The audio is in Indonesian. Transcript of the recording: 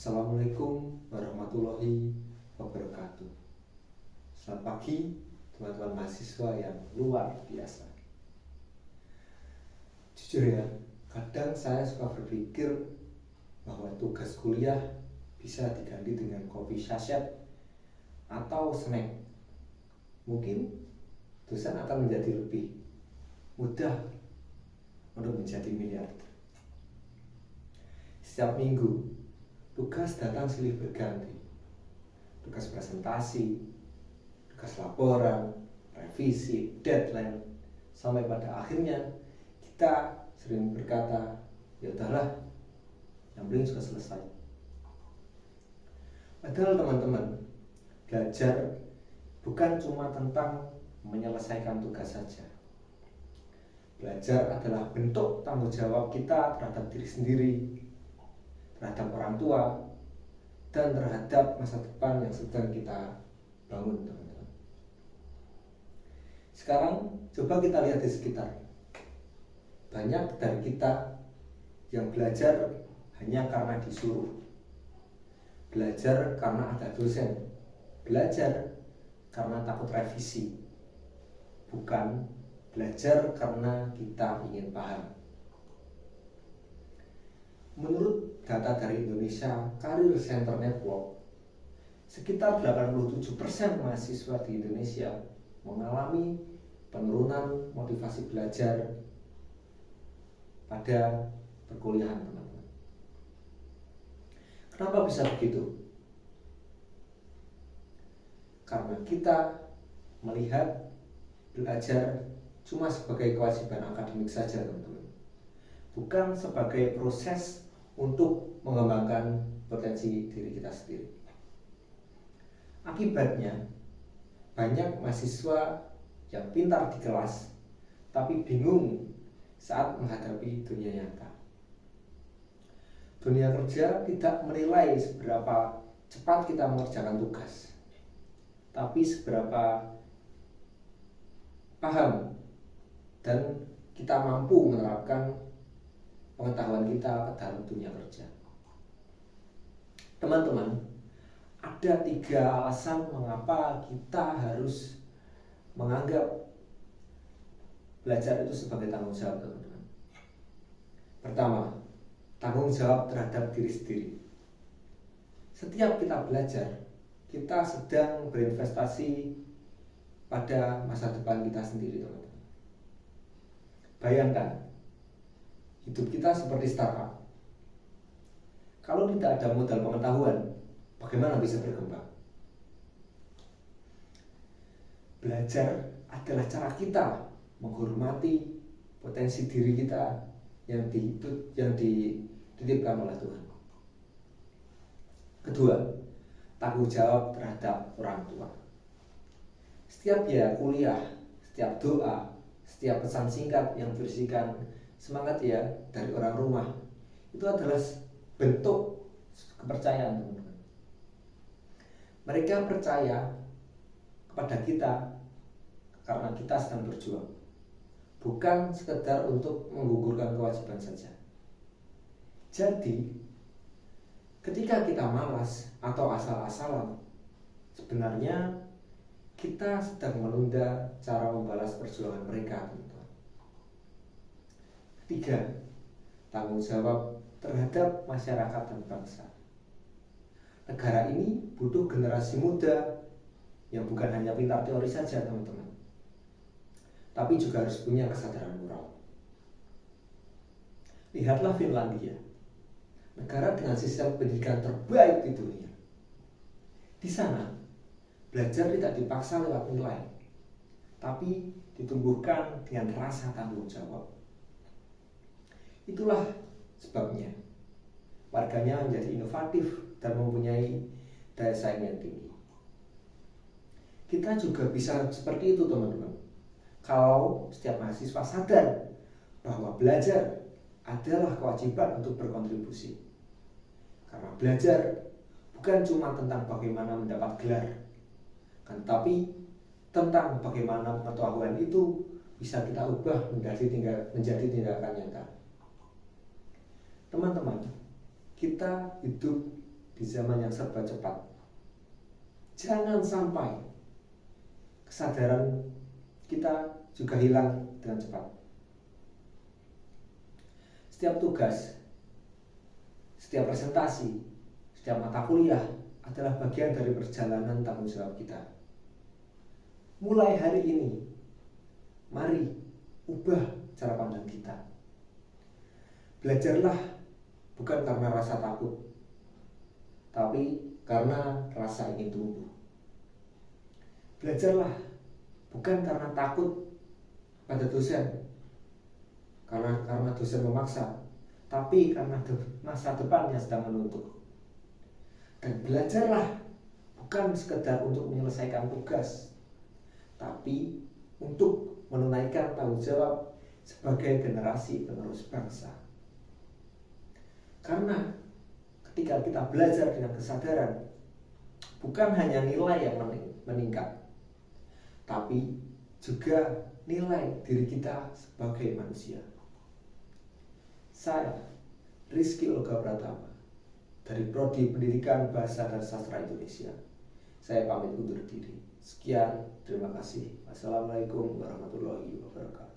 Assalamualaikum warahmatullahi wabarakatuh. Selamat pagi teman-teman mahasiswa yang luar biasa. Jujur ya, kadang saya suka berpikir bahwa tugas kuliah bisa diganti dengan kopi saset atau snack. Mungkin dosen akan menjadi lebih mudah untuk menjadi miliarder. Setiap minggu, tugas datang silih berganti. Tugas presentasi, tugas laporan, revisi, deadline, sampai pada akhirnya kita sering berkata, ya udahlah, yang penting sudah selesai. Padahal teman-teman, belajar bukan cuma tentang menyelesaikan tugas saja. Belajar adalah bentuk tanggung jawab kita terhadap diri sendiri, terhadap orang tua, dan terhadap masa depan yang sedang kita bangun, teman-teman. Sekarang coba kita lihat di sekitar. Banyak dari kita yang belajar hanya karena disuruh, belajar karena ada dosen, belajar karena takut revisi, bukan belajar karena kita ingin paham. Menurut data dari Indonesia Career Center Network, sekitar 87% mahasiswa di Indonesia mengalami penurunan motivasi belajar pada perkuliahan, teman-teman. Kenapa bisa begitu? Karena kita melihat belajar cuma sebagai kewajiban akademik saja, teman-teman, bukan sebagai proses untuk mengembangkan potensi diri kita sendiri. Akibatnya, banyak mahasiswa yang pintar di kelas tapi bingung saat menghadapi dunia nyata. Dunia kerja tidak menilai seberapa cepat kita mengerjakan tugas, tapi seberapa paham dan kita mampu menerapkan pengetahuan kita ke dalam dunia kerja. Teman-teman, ada 3 alasan mengapa kita harus menganggap belajar itu sebagai tanggung jawab, teman-teman. Pertama, tanggung jawab terhadap diri sendiri. Setiap kita belajar, kita sedang berinvestasi pada masa depan kita sendiri, teman-teman. Bayangkan, hidup kita seperti startup. Kalau tidak ada modal pengetahuan, bagaimana bisa berkembang? Belajar adalah cara kita menghormati potensi diri kita yang dititipkan oleh Tuhan. Kedua, tanggung jawab terhadap orang tua. Setiap biaya kuliah, setiap doa, setiap pesan singkat yang berisikan semangat ya dari orang rumah, itu adalah bentuk kepercayaan, teman-teman. Mereka percaya kepada kita karena kita sedang berjuang, bukan sekedar untuk menggugurkan kewajiban saja. Jadi, ketika kita malas atau asal-asalan, sebenarnya kita sedang menunda cara membalas perjuangan mereka, teman-teman. Ketiga, tanggung jawab terhadap masyarakat dan bangsa. Negara ini butuh generasi muda yang bukan hanya pintar teori saja, teman-teman, tapi juga harus punya kesadaran moral. Lihatlah Finlandia, negara dengan sistem pendidikan terbaik di dunia. Di sana, belajar tidak dipaksa lewat nilai, tapi ditumbuhkan dengan rasa tanggung jawab. Itulah sebabnya warganya menjadi inovatif dan mempunyai daya saing yang tinggi. Kita juga bisa seperti itu, teman-teman, kalau setiap mahasiswa sadar bahwa belajar adalah kewajiban untuk berkontribusi. Karena belajar bukan cuma tentang bagaimana mendapat gelar, tetapi tentang bagaimana pengetahuan itu bisa kita ubah menjadi tindakan nyata. Teman-teman, kita hidup di zaman yang serba cepat. Jangan sampai kesadaran kita juga hilang dengan cepat. Setiap tugas, setiap presentasi, setiap mata kuliah adalah bagian dari perjalanan tanggung jawab kita. Mulai hari ini, mari ubah cara pandang kita. Belajarlah bukan karena rasa takut, tapi karena rasa ingin tumbuh. Belajarlah bukan karena takut pada dosen, karena dosen memaksa, tapi karena masa depan yang sedang menuntut. Dan belajarlah bukan sekedar untuk menyelesaikan tugas, tapi untuk menunaikan tanggung jawab sebagai generasi penerus bangsa. Karena ketika kita belajar dengan kesadaran, bukan hanya nilai yang meningkat, tapi juga nilai diri kita sebagai manusia. Saya, Rizky Olga Pratama, dari Prodi Pendidikan Bahasa dan Sastra Indonesia. Saya pamit undur diri. Sekian, terima kasih. Wassalamualaikum warahmatullahi wabarakatuh.